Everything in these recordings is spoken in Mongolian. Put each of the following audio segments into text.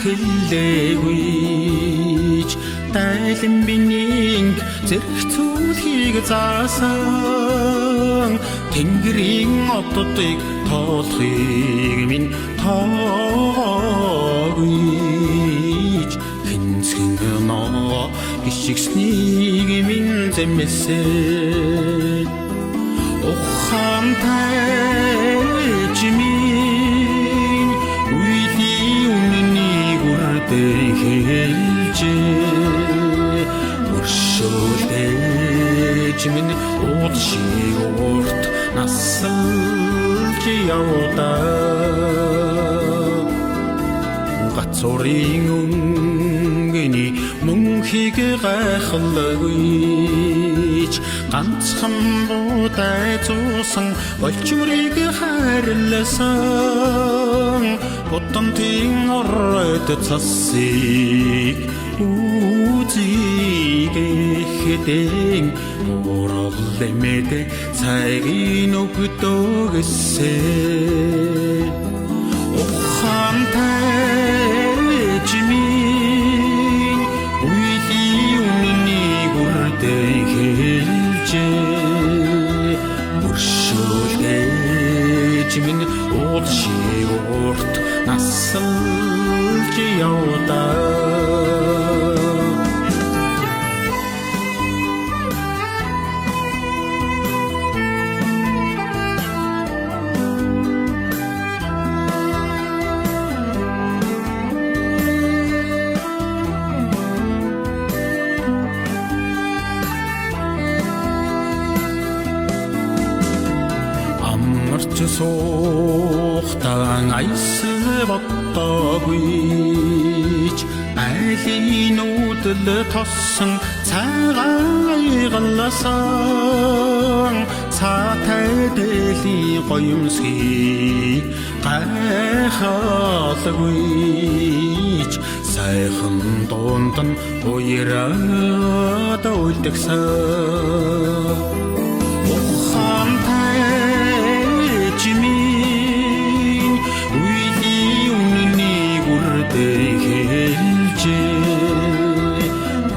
хэллээгүй тайлан биний зэрэг зүйлхийг заасан тэнгэрийн оддыг тоолохыг минь тоогүйч хинцэн ноо гიშгснийг минь зэмэсэ ухаантай жимийн үйли үнэний гүрдээ хэлжээ өршөөлдэж минь уудшиг урт насалж явдаа гацурын өнгөний мөнхийг гайхалгүйч ганцхан буудай зуусан болчмрыг хайрласан будамтын оройд цасыг үзийгэхдэн ураллэмэд цагийн өгдөгсээ ухаантай жимийн үйли үнэний гүрдээ хэлжээ өршөөлдэж минь уудшиг урт насалж явдаа суухтан айсэл боттогүйч айлын нүдэл тоссон цагаан галласан цаатай дэлийн гоёмсгийг гайхалгүйч сайхан дунд нь уяраад үлдгэсэн жимийн үйли үнэний гүрдээ хэлжээ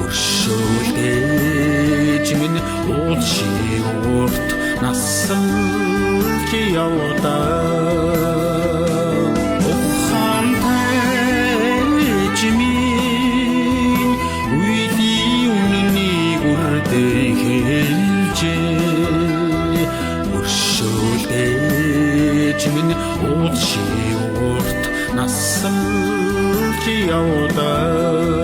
өршөөлдэж минь уудшиг урт насалж явдаа ухаантай жимийн үйли үнэний гүрдээ хэлжээ өршөөлдэж минь уудшиг урт насалж явдаа